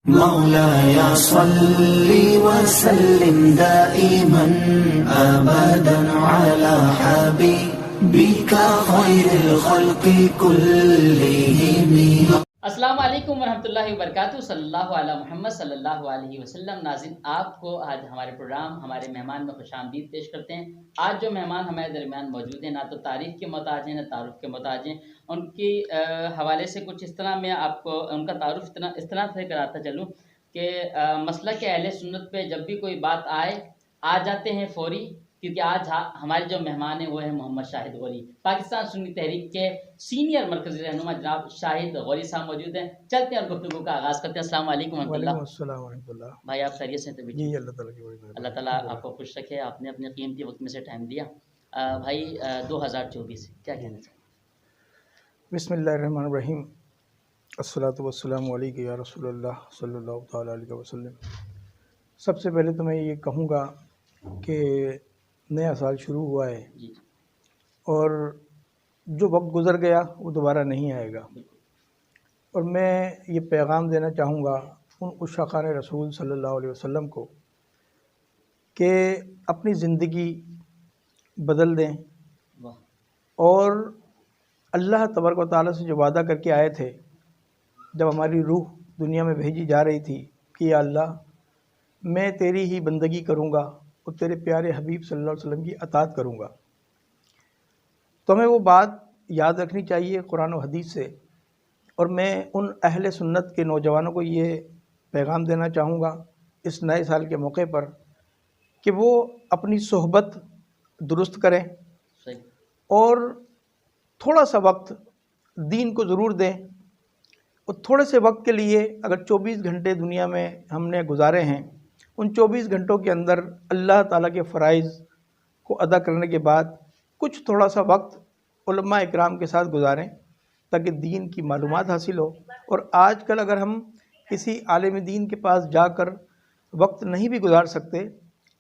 مولاي صل وسلم دائما أبدا على حبيبك خير الخلق كلهم. السلام علیکم ورحمۃ اللہ وبرکاتہ. صلی اللہ علیہ محمد صلی اللہ علیہ وسلم. ناظرین، آپ کو آج ہمارے پروگرام ہمارے مہمان میں خوش آمدید پیش کرتے ہیں. آج جو مہمان ہمارے درمیان موجود ہیں، نہ تو تعریف کے محتاج ہیں نہ تعارف کے محتاج ہیں. ان کی حوالے سے کچھ اس طرح میں آپ کو ان کا تعارف اس طرح سے کراتا چلوں کہ مسلک اہل سنت پہ جب بھی کوئی بات آئے آ جاتے ہیں فوری، کیونکہ آج ہمارے جو مہمان ہیں وہ ہیں محمد شاہد غوری. پاکستان سنی تحریک کے سینئر مرکزی رہنما جناب شاہد غوری صاحب موجود ہیں. چلتے ہیں اور گفتگو کا آغاز کرتے ہیں. السلام علیکم ورحمۃ اللہ. وعلیکم السلام ورحمۃ اللہ. بھائی آپ خیریت سے ہیں؟ جی اللہ تعالیٰ کی بڑی مہربانی. اللہ تعالیٰ آپ کو خوش رکھے. آپ نے اپنے قیمتی وقت میں سے ٹائم دیا. بھائی 2024 کیا کہنا چاہیں؟ بسم اللہ الرحمن الرحیم. الصلاۃ والسلام علیک یا رسول اللہ صلی اللہ تعالیٰ علیہ وسلم. سب سے پہلے تو میں یہ کہوں گا کہ نیا سال شروع ہوا ہے جی اور جو وقت گزر گیا وہ دوبارہ نہیں آئے گا. اور میں یہ پیغام دینا چاہوں گا ان عشاقان رسول صلی اللہ علیہ وسلم کو کہ اپنی زندگی بدل دیں واہ اور اللہ تبارک و تعالیٰ سے جو وعدہ کر کے آئے تھے جب ہماری روح دنیا میں بھیجی جا رہی تھی کہ یا اللہ میں تیری ہی بندگی کروں گا اور تیرے پیارے حبیب صلی اللہ علیہ وسلم کی اطاعت کروں گا، تو ہمیں وہ بات یاد رکھنی چاہیے قرآن و حدیث سے. اور میں ان اہل سنت کے نوجوانوں کو یہ پیغام دینا چاہوں گا اس نئے سال کے موقع پر کہ وہ اپنی صحبت درست کریں صحیح. اور تھوڑا سا وقت دین کو ضرور دیں. اور تھوڑے سے وقت کے لیے اگر 24 گھنٹے دنیا میں ہم نے گزارے ہیں، ان 24 گھنٹوں کے اندر اللہ تعالیٰ کے فرائض کو ادا کرنے کے بعد کچھ تھوڑا سا وقت علماء اکرام کے ساتھ گزاریں تاکہ دین کی معلومات حاصل ہو. اور آج کل اگر ہم کسی عالم دین کے پاس جا کر وقت نہیں بھی گزار سکتے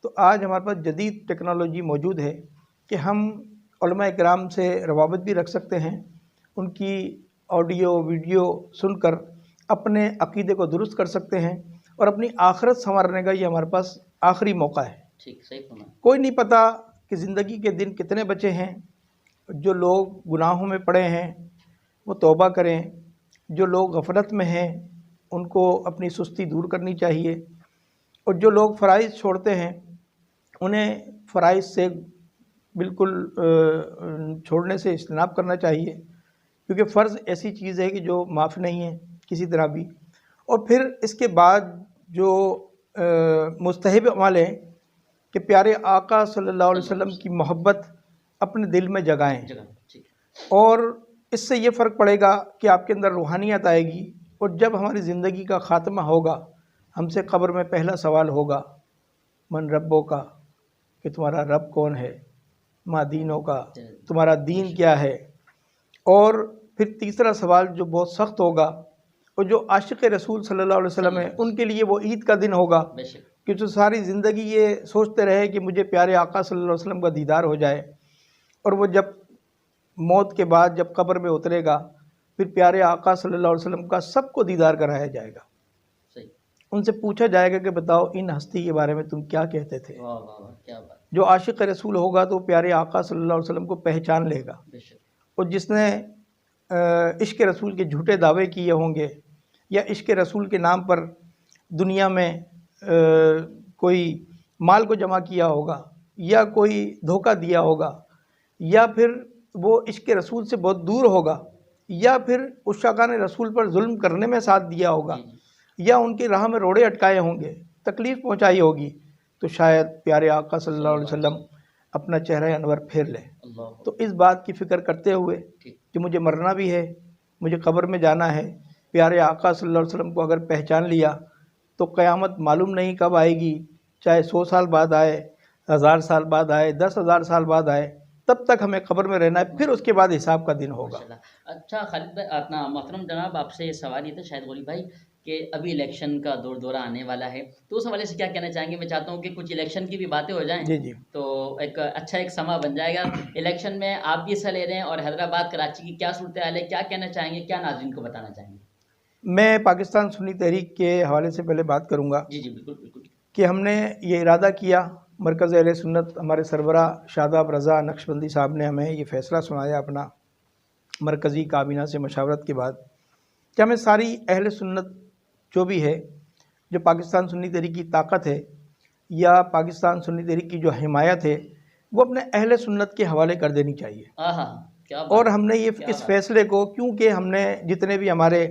تو آج ہمارے پاس جدید ٹیکنالوجی موجود ہے کہ ہم علماء اکرام سے روابط بھی رکھ سکتے ہیں. ان کی آڈیو ویڈیو سن کر اپنے عقیدے کو درست کر سکتے ہیں اور اپنی آخرت سنوارنے کا یہ ہمارے پاس آخری موقع ہے. ٹھیک صحیح فرمایا. کوئی نہیں پتہ کہ زندگی کے دن کتنے بچے ہیں. جو لوگ گناہوں میں پڑے ہیں وہ توبہ کریں. جو لوگ غفلت میں ہیں ان کو اپنی سستی دور کرنی چاہیے. اور جو لوگ فرائض چھوڑتے ہیں انہیں فرائض سے بالکل چھوڑنے سے اجتناب کرنا چاہیے، کیونکہ فرض ایسی چیز ہے کہ جو معاف نہیں ہے کسی طرح بھی. اور پھر اس کے بعد جو مستحب عمل ہے کہ پیارے آقا صلی اللہ علیہ وسلم کی محبت اپنے دل میں جگائیں. اور اس سے یہ فرق پڑے گا کہ آپ کے اندر روحانیت آئے گی. اور جب ہماری زندگی کا خاتمہ ہوگا ہم سے قبر میں پہلا سوال ہوگا من ربوں کا، کہ تمہارا رب کون ہے، ما دینوں کا، تمہارا دین کیا ہے. اور پھر تیسرا سوال جو بہت سخت ہوگا اور جو عاشق رسول صلی اللہ علیہ وسلم ہیں ان کے لیے وہ عید کا دن ہوگا کہ جو ساری زندگی یہ سوچتے رہے کہ مجھے پیارے آقا صلی اللہ علیہ وسلم کا دیدار ہو جائے. اور وہ جب موت کے بعد جب قبر میں اترے گا پھر پیارے آقا صلی اللہ علیہ وسلم کا سب کو دیدار کرایا جائے گا. ان سے پوچھا جائے گا کہ بتاؤ ان ہستی کے بارے میں تم کیا کہتے تھے. جو عاشق رسول ہوگا تو پیارے آقا صلی اللہ علیہ وسلم کو پہچان لے گا. اور جس نے عشق رسول کے جھوٹے دعوے کیے ہوں گے یا عشق رسول کے نام پر دنیا میں کوئی مال کو جمع کیا ہوگا یا کوئی دھوکہ دیا ہوگا یا پھر وہ عشق رسول سے بہت دور ہوگا یا پھر عشاقان رسول پر ظلم کرنے میں ساتھ دیا ہوگا یا ان کی راہ میں روڑے اٹکائے ہوں گے، تکلیف پہنچائی ہوگی، تو شاید پیارے آقا صلی اللہ علیہ وسلم اپنا چہرہ انور پھیر لیں. تو اس بات کی فکر کرتے ہوئے کہ مجھے مرنا بھی ہے، مجھے قبر میں جانا ہے، پیارے آقا صلی اللہ علیہ وسلم کو اگر پہچان لیا تو قیامت معلوم نہیں کب آئے گی، چاہے 100 سال بعد آئے، 1000 سال بعد آئے، 10,000 سال بعد آئے، تب تک ہمیں قبر میں رہنا ہے، پھر اس کے بعد حساب کا دن ہوگا. اچھا خالد بھائی، اپنا محترم جناب آپ سے یہ سوال یہ تھا شاہد غوری بھائی کہ ابھی الیکشن کا دورہ آنے والا ہے، تو اس حوالے سے کیا کہنا چاہیں گے؟ میں چاہتا ہوں کہ کچھ الیکشن کی بھی باتیں ہو جائیں جی تو ایک اچھا سما بن جائے گا. الیکشن میں آپ بھی حصہ لے رہے ہیں اور حیدرآباد کراچی کی کیا صورتحال ہے، کیا کہنا چاہیں گے، کیا ناظرین کو بتانا چاہیں گے؟ میں پاکستان سنی تحریک کے حوالے سے پہلے بات کروں گا جی بالکل بالکل. کہ ہم نے یہ ارادہ کیا، مرکز اہل سنت ہمارے سربراہ شاداب رضا نقشبندی صاحب نے ہمیں یہ فیصلہ سنایا اپنا مرکزی کابینہ سے مشاورت کے بعد کہ ہمیں ساری اہل سنت جو بھی ہے، جو پاکستان سنی تحریک کی طاقت ہے یا پاکستان سنی تحریک کی جو حمایت ہے، وہ اپنے اہل سنت کے حوالے کر دینی چاہیے. کیا بات. اور ہم نے اس فیصلے کو، کیونکہ ہم نے جتنے بھی ہمارے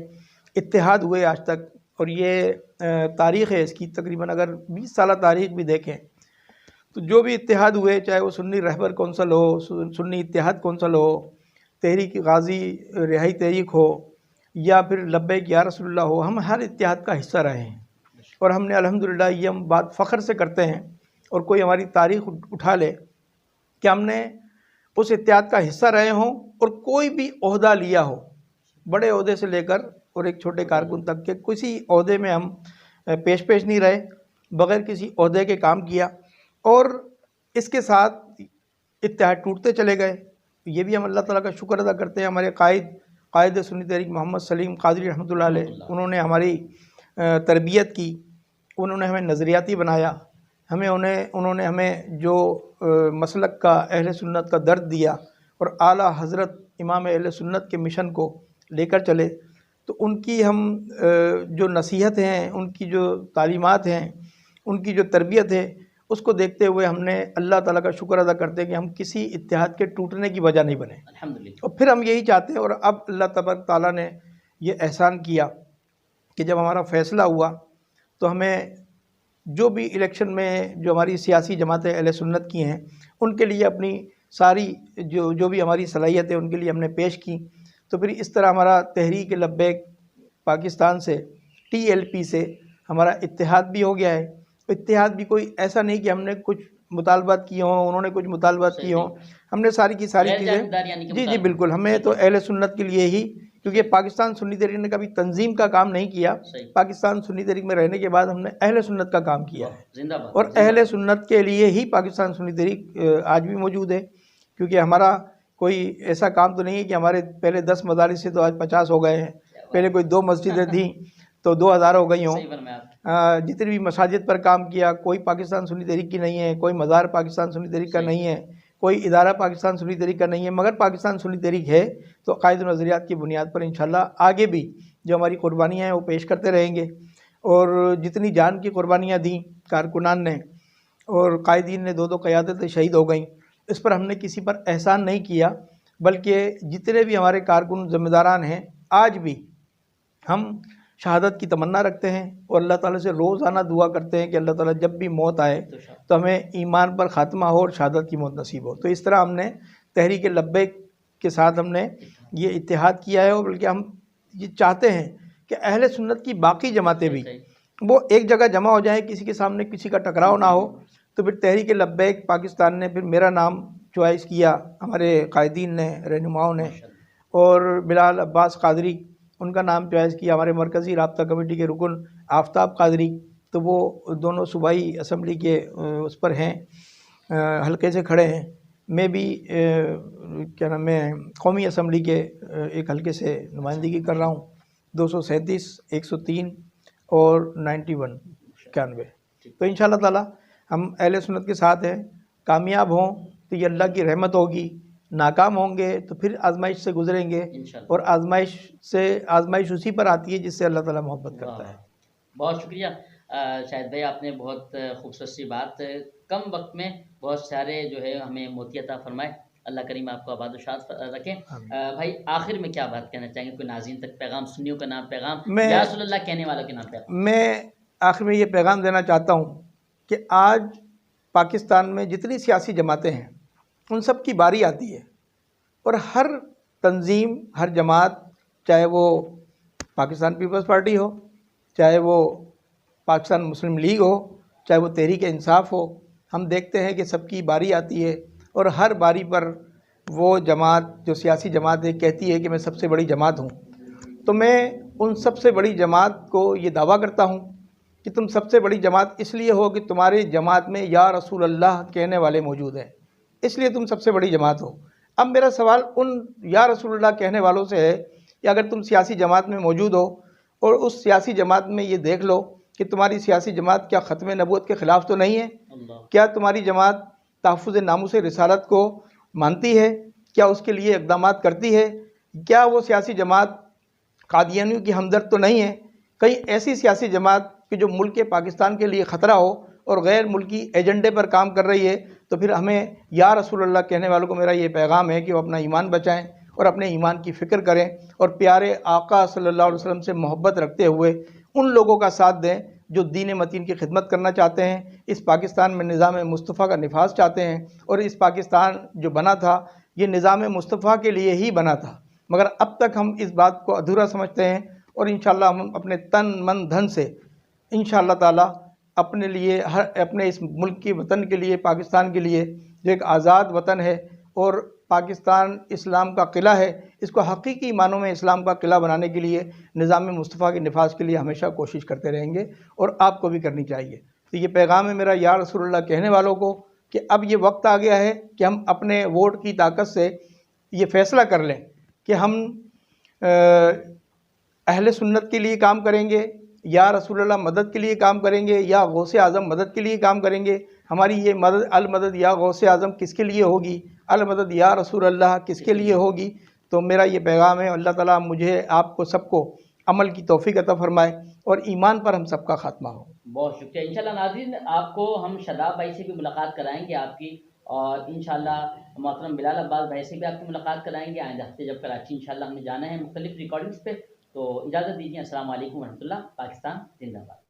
اتحاد ہوئے آج تک، اور یہ تاریخ ہے اس کی، تقریباً اگر 20 سالہ تاریخ بھی دیکھیں تو جو بھی اتحاد ہوئے، چاہے وہ سنی رہبر کونسل ہو، سنی اتحاد کونسل ہو، تحریک غازی رہائی تحریک ہو، یا پھر لبیک یا رسول اللہ ہو، ہم ہر اتحاد کا حصہ رہے ہیں. اور ہم نے الحمدللہ یہ ہم بات فخر سے کرتے ہیں، اور کوئی ہماری تاریخ اٹھا لے کہ ہم نے اس اتحاد کا حصہ رہے ہوں اور کوئی بھی عہدہ لیا ہو، بڑے عہدے سے لے کر اور ایک چھوٹے کارکن تک کے کسی عہدے میں ہم پیش نہیں رہے، بغیر کسی عہدے کے کام کیا، اور اس کے ساتھ اتحاد ٹوٹتے چلے گئے. یہ بھی ہم اللہ تعالیٰ کا شکر ادا کرتے ہیں. ہمارے قائد سنی تحریک محمد سلیم قادری رحمۃ اللہ علیہ، انہوں نے ہماری تربیت کی، انہوں نے ہمیں نظریاتی بنایا، انہوں نے ہمیں جو مسلک کا اہل سنت کا درد دیا اور اعلیٰ حضرت امام اہل سنت کے مشن کو لے کر چلے. تو ان کی ہم جو نصیحت ہیں، ان کی جو تعلیمات ہیں، ان کی جو تربیت ہے، اس کو دیکھتے ہوئے ہم نے اللہ تعالیٰ کا شکر ادا کرتے ہیں کہ ہم کسی اتحاد کے ٹوٹنے کی وجہ نہیں بنے. الحمدللہ. اور پھر ہم یہی چاہتے ہیں، اور اب اللہ تبارک تعالیٰ نے یہ احسان کیا کہ جب ہمارا فیصلہ ہوا تو ہمیں جو بھی الیکشن میں جو ہماری سیاسی جماعتیں اہل سنت کی ہیں، ان کے لیے اپنی ساری جو بھی ہماری صلاحیت ہے ان کے لیے ہم نے پیش کی. تو پھر اس طرح ہمارا تحریک لبیک پاکستان سے TLP سے ہمارا اتحاد بھی ہو گیا ہے. اتحاد بھی کوئی ایسا نہیں کہ ہم نے کچھ مطالبات کیے ہوں، انہوں نے کچھ مطالبات کیے ہوں، ہم نے ساری کی ساری چیزیں جی بالکل، ہمیں تو اہل سنت کے لیے ہی، کیونکہ پاکستان سنی تحریک نے کبھی تنظیم کا کام نہیں کیا. پاکستان سنی تحریک میں رہنے کے بعد ہم نے اہل سنت کا کام کیا ہے، اور اہل سنت کے لیے ہی پاکستان سنی تحریک آج بھی موجود ہے. کیونکہ ہمارا کوئی ایسا کام تو نہیں ہے کہ ہمارے پہلے 10 مدارس سے تو آج 50 ہو گئے ہیں، پہلے کوئی 2 مسجدیں تھیں تو 2000 ہو گئی ہوں. جتنی بھی مساجد پر کام کیا، کوئی پاکستان سنی تحریک کی نہیں ہے، کوئی مزار پاکستان سنی تحریک کا نہیں ہے، کوئی ادارہ پاکستان سنی تحریک کا نہیں ہے، مگر پاکستان سنی تحریک ہے. تو عقائد و نظریات کی بنیاد پر انشاءاللہ آگے بھی جو ہماری قربانیاں ہیں وہ پیش کرتے رہیں گے. اور جتنی جان کی قربانیاں دیں کارکنان نے اور قائدین نے، 2 قیادتیں شہید ہو گئیں، اس پر ہم نے کسی پر احسان نہیں کیا، بلکہ جتنے بھی ہمارے کارکن ذمہ داران ہیں، آج بھی ہم شہادت کی تمنا رکھتے ہیں اور اللہ تعالیٰ سے روزانہ دعا کرتے ہیں کہ اللہ تعالیٰ جب بھی موت آئے تو ہمیں ایمان پر خاتمہ ہو اور شہادت کی موت نصیب ہو. تو اس طرح ہم نے تحریک لبیک کے ساتھ ہم نے یہ اتحاد کیا ہے، اور بلکہ ہم یہ چاہتے ہیں کہ اہل سنت کی باقی جماعتیں بھی وہ ایک جگہ جمع ہو جائیں، کسی کے سامنے کسی کا ٹکراؤ نہ ہو. تو پھر تحریک لبیک پاکستان نے پھر میرا نام چوائس کیا، ہمارے قائدین نے، رہنماؤں نے، اور بلال عباس قادری ان کا نام چوائس کیا، ہمارے مرکزی رابطہ کمیٹی کے رکن آفتاب قادری. تو وہ دونوں صوبائی اسمبلی کے اس پر ہیں، حلقے سے کھڑے ہیں. میں بھی کیا نام ہے قومی اسمبلی کے ایک حلقے سے نمائندگی کر رہا ہوں، 237 103 اور 91. تو انشاءاللہ تعالی ہم اہل سنت کے ساتھ ہیں. کامیاب ہوں تو یہ اللہ کی رحمت ہوگی، ناکام ہوں گے تو پھر آزمائش سے گزریں گے، اور آزمائش اسی پر آتی ہے جس سے اللہ تعالیٰ محبت کرتا ہے. بہت شکریہ شاہد بھائی، آپ نے بہت خوبصورت سی بات کم وقت میں بہت سارے جو ہے ہمیں موتی عطا فرمائے. اللہ کریم آپ کو آباد و شاد رکھیں. بھائی آخر میں کیا بات کہنا چاہیں گے؟ کوئی ناظرین تک پیغام، سنیوں کا نام پیغام، یا رسول اللہ کہنے والوں کے نام پیغام؟ میں آخر میں یہ پیغام دینا چاہتا ہوں کہ آج پاکستان میں جتنی سیاسی جماعتیں ہیں ان سب کی باری آتی ہے، اور ہر تنظیم، ہر جماعت، چاہے وہ پاکستان پیپلز پارٹی ہو، چاہے وہ پاکستان مسلم لیگ ہو، چاہے وہ تحریک انصاف ہو، ہم دیکھتے ہیں کہ سب کی باری آتی ہے، اور ہر باری پر وہ جماعت جو سیاسی جماعت ہے کہتی ہے کہ میں سب سے بڑی جماعت ہوں. تو میں ان سب سے بڑی جماعت کو یہ دعویٰ کرتا ہوں کہ تم سب سے بڑی جماعت اس لیے ہو کہ تمہاری جماعت میں یا رسول اللہ کہنے والے موجود ہیں، اس لیے تم سب سے بڑی جماعت ہو. اب میرا سوال ان یا رسول اللہ کہنے والوں سے ہے کہ اگر تم سیاسی جماعت میں موجود ہو اور اس سیاسی جماعت میں یہ دیکھ لو کہ تمہاری سیاسی جماعت کیا ختم نبوت کے خلاف تو نہیں ہے؟ کیا تمہاری جماعت تحفظ ناموس رسالت کو مانتی ہے؟ کیا اس کے لیے اقدامات کرتی ہے؟ کیا وہ سیاسی جماعت قادیانیوں کی ہمدرد تو نہیں ہے؟ کئی ایسی سیاسی جماعت کہ جو ملک پاکستان کے لیے خطرہ ہو اور غیر ملکی ایجنڈے پر کام کر رہی ہے، تو پھر ہمیں یا رسول اللہ کہنے والوں کو میرا یہ پیغام ہے کہ وہ اپنا ایمان بچائیں اور اپنے ایمان کی فکر کریں اور پیارے آقا صلی اللہ علیہ وسلم سے محبت رکھتے ہوئے ان لوگوں کا ساتھ دیں جو دین متین کی خدمت کرنا چاہتے ہیں، اس پاکستان میں نظام مصطفیٰ کا نفاذ چاہتے ہیں، اور اس پاکستان جو بنا تھا یہ نظام مصطفیٰ کے لیے ہی بنا تھا، مگر اب تک ہم اس بات کو ادھورا سمجھتے ہیں، اور انشاءاللہ ہم اپنے تن من دھن سے انشاءاللہ تعالی اپنے لیے اپنے اس ملک کی وطن کے لیے، پاکستان کے لیے جو ایک آزاد وطن ہے اور پاکستان اسلام کا قلعہ ہے، اس کو حقیقی معنوں میں اسلام کا قلعہ بنانے کے لیے نظام مصطفیٰ کے نفاذ کے لیے ہمیشہ کوشش کرتے رہیں گے، اور آپ کو بھی کرنی چاہیے۔ تو یہ پیغام ہے میرا یا رسول اللہ کہنے والوں کو کہ اب یہ وقت آ گیا ہے کہ ہم اپنے ووٹ کی طاقت سے یہ فیصلہ کر لیں کہ ہم اہل سنت کے لیے کام کریں گے، یا رسول اللہ مدد کے لیے کام کریں گے، یا غوث اعظم مدد کے لیے کام کریں گے۔ ہماری یہ مدد المدد یا غوث اعظم کس کے لیے ہوگی، المدد یا رسول اللہ کس کے لیے ہوگی؟ تو میرا یہ پیغام ہے، اللہ تعالیٰ مجھے آپ کو سب کو عمل کی توفیق عطا فرمائے اور ایمان پر ہم سب کا خاتمہ ہو۔ بہت شکریہ۔ انشاءاللہ ناظرین، آپ کو ہم شاداب بھائی سے بھی ملاقات کرائیں گے آپ کی، اور انشاءاللہ محترم بلال عباس بھائی سے بھی آپ کی ملاقات کرائیں گے آئندہ ہفتے، جب کراچی انشاءاللہ ہم نے جانا ہے مختلف ریکارڈنگز پہ۔ تو اجازت دیجیے، السلام علیکم ورحمۃ اللہ۔ پاکستان زندہ باد۔